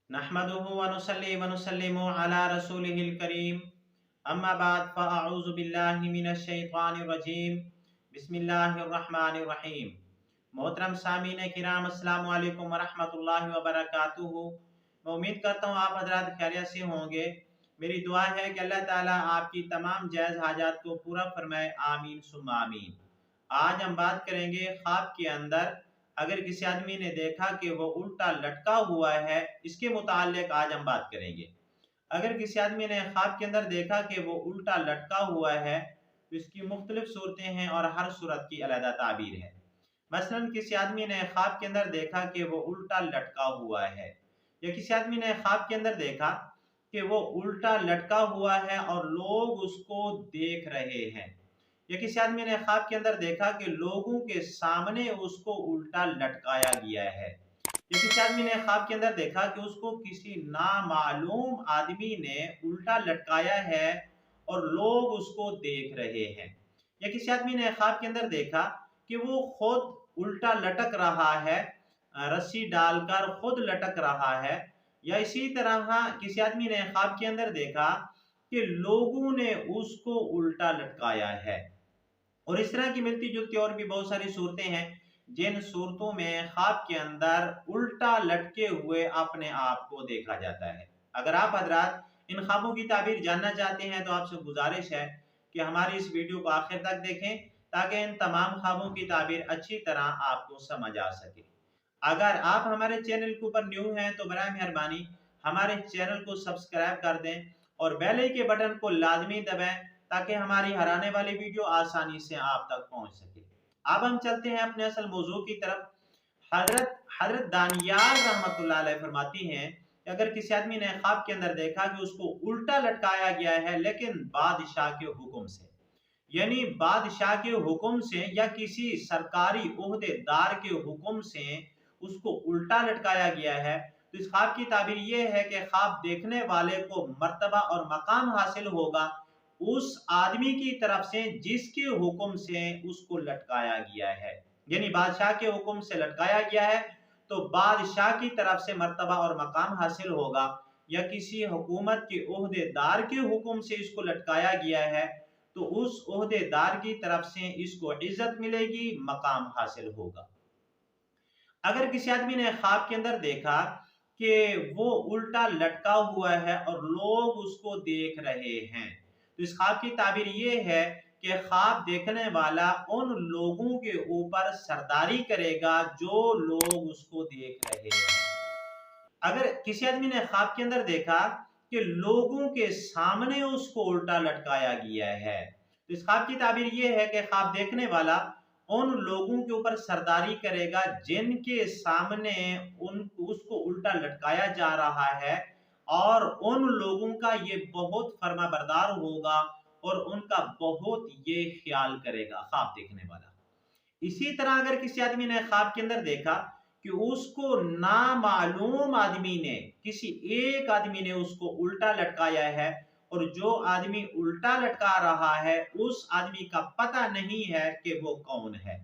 नहमदुहु व नुसल्ली व नुसल्लिमु अला रसूलिहिल करीम अम्मा बाद फ़अऊज़ु बिल्लाहि मिनश शैतानिर रजीम बिस्मिल्लाहिर रहमानिर रहीम। मोहतरम सामीन किराम, अस्सलामु अलैकुम व रहमतुल्लाहि व बरकातुहू। मैं उम्मीद करता हूँ आप हजरात खैरियत से होंगे। मेरी दुआ है कि अल्लाह ताला आपकी तमाम जायज़ हाजात को पूरा फरमाए, आमीन सुम्मा आमीन। आज हम बात करेंगे ख्वाब के अंदर अगर किसी आदमी ने देखा कि वो उल्टा लटका हुआ है, इसके मुताल्लिक आज हम बात करेंगे। अगर किसी आदमी ने ख्वाब के अंदर देखा कि वो उल्टा लटका हुआ है तो इसकी मुख्तलिफ सूरतें हैं और हर सूरत की अलग ताबीर है। मसलन किसी आदमी ने ख्वाब के अंदर देखा कि वो उल्टा लटका हुआ है, या किसी आदमी ने ख्वाब के अंदर देखा कि वो उल्टा लटका हुआ है और लोग उसको देख रहे हैं, या किसी आदमी ने ख्वाब के अंदर देखा कि लोगों के सामने उसको उल्टा लटकाया गया है, या किसी आदमी ने ख्वाब के अंदर देखा कि उसको किसी नामालूम आदमी ने उल्टा लटकाया है और लोग उसको देख रहे हैं, या किसी आदमी ने ख्वाब के अंदर देखा कि वो खुद उल्टा लटक रहा है, रस्सी डालकर खुद लटक रहा है, या इसी तरह किसी आदमी ने ख्वाब के अंदर देखा कि लोगों ने उसको उल्टा लटकाया है। और इस तरह की मिलती जुलती और भी बहुत सारी सूरतें हैं जिन सूरतों में ख्वाब के अंदर उल्टा लटके हुए अपने आप को देखा जाता है। अगर आप हजरात इन ख्वाबों की ताबीर जानना चाहते हैं तो आपसे गुजारिश है कि हमारी इस वीडियो को आखिर तक देखें, ताकि इन तमाम ख्वाबों की ताबीर अच्छी तरह आपको समझ आ सके। अगर आप हमारे चैनल के ऊपर न्यू हैं तो बराए मेहरबानी हमारे चैनल को सब्सक्राइब कर दें और बेल के बटन को लाजमी दबाएं, ताकि हमारी हर आने वाली वीडियो आसानी से आप तक पहुंच सके। अब हम चलते हैं अपने असल मौजू की तरफ। हजरत हजरत दानियाल रहमतुल्लाह अलैह फरमाती हैं कि अगर किसी आदमी ने ख्वाब के अंदर देखा कि उसको उल्टा लटकाया गया है, लेकिन बादशाह के हुक्म से, यानी बादशाह के हुक्म से या किसी सरकारी ओहदेदार के हुक्म से उसको उल्टा लटकाया गया है, तो इस ख्वाब की ताबीर ये है कि ख्वाब देखने वाले को मर्तबा और मकाम हासिल होगा उस आदमी की तरफ से जिसके हुक्म से उसको लटकाया गया है। यानी बादशाह के हुक्म से लटकाया गया है तो बादशाह की तरफ से मर्तबा और मकाम हासिल होगा, या किसी हुकूमत के ओहदेदार के हुक्म से इसको लटकाया गया है तो उस ओहदेदार की तरफ से इसको इज्जत मिलेगी, मकाम हासिल होगा। अगर किसी आदमी ने ख्वाब के अंदर देखा कि वो उल्टा लटका हुआ है और लोग उसको देख रहे हैं, तो इस ख्वाब की ताबीर ये है कि ख्वाब देखने वाला उन लोगों के ऊपर सरदारी करेगा जो लोग उसको देख रहे हैं। अगर किसी आदमी ने ख्वाब के अंदर देखा कि लोगों के सामने उसको उल्टा लटकाया गया है, तो इस ख्वाब की ताबीर ये है कि ख्वाब देखने वाला उन लोगों के ऊपर सरदारी करेगा जिनके सामने उन उसको उल्टा लटकाया जा रहा है, और उन लोगों का ये बहुत फर्मा बरदार होगा और उनका बहुत ये ख्याल करेगा ख्वाब देखने वाला। इसी तरह अगर किसी आदमी ने ख्वाब के अंदर देखा कि उसको नामालूम आदमी ने, किसी एक आदमी ने उसको उल्टा लटकाया है, और जो आदमी उल्टा लटका रहा है उस आदमी का पता नहीं है कि वो कौन है,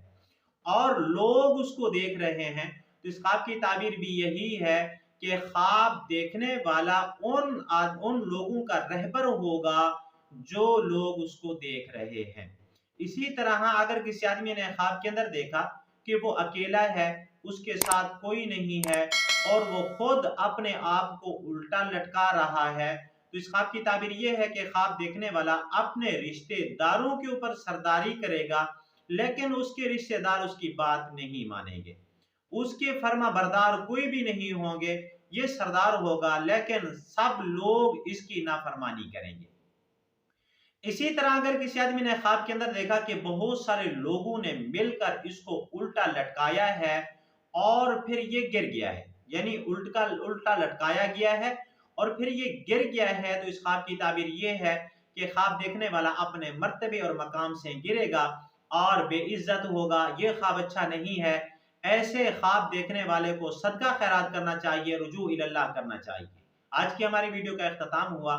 और लोग उसको देख रहे हैं, तो इस ख्वाब की ताबीर भी यही है कि ख्वाब देखने वाला उन लोगों का रहबर होगा जो लोग उसको देख रहे हैं। इसी तरह अगर किसी आदमी ने ख्वाब के अंदर देखा कि वो अकेला है, उसके साथ कोई नहीं है, और वो खुद अपने आप को उल्टा लटका रहा है, तो इस ख्वाब की ताबीर ये है कि ख्वाब देखने वाला अपने रिश्तेदारों के ऊपर सरदारी करेगा, लेकिन उसके रिश्तेदार उसकी बात नहीं मानेंगे, उसके फर्मा बरदार कोई भी नहीं होंगे। ये सरदार होगा लेकिन सब लोग इसकी नाफरमानी करेंगे। इसी तरह अगर किसी आदमी ने ख्वाब के अंदर देखा कि बहुत सारे लोगों ने मिलकर इसको उल्टा लटकाया है और फिर ये गिर गया है, यानी उल्टा उल्टा लटकाया गया है और फिर ये गिर गया है, तो इस ख्वाब की ताबीर ये है कि ख्वाब देखने वाला अपने मर्तबे और मकाम से गिरेगा और बेइज्जत होगा। ये ख्वाब अच्छा नहीं है। ऐसे ख्वाब देखने वाले को सदका खैरात करना चाहिए, रुजू इल्लाह करना चाहिए। आज की हमारी वीडियो का इख्तिताम हुआ।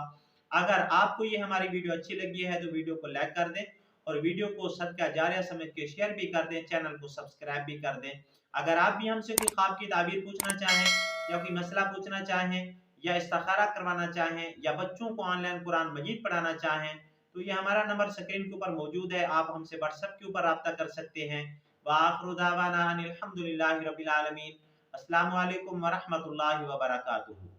अगर आपको ये हमारी वीडियो अच्छी लगी है तो वीडियो को लाइक कर दें और वीडियो को सदका जारिया समझ के शेयर भी कर दें, चैनल को सब्सक्राइब भी कर दें। अगर आप भी हमसे कोई ख्वाब की ताबीर पूछना चाहें या कोई मसला पूछना चाहें या इस्तिखारा करवाना चाहें या बच्चों को ऑनलाइन कुरान मजीद पढ़ाना चाहें, तो ये हमारा नंबर स्क्रीन के ऊपर मौजूद है। आप हमसे व्हाट्सएप के ऊपर राब्ता कर सकते हैं। व आखिरु दावाना अनिल हम्दुलिल्लाहि रब्बिल आलमीन। अस्सलामु अलैकुम व रहमतुल्लाहि व बरकातुहू।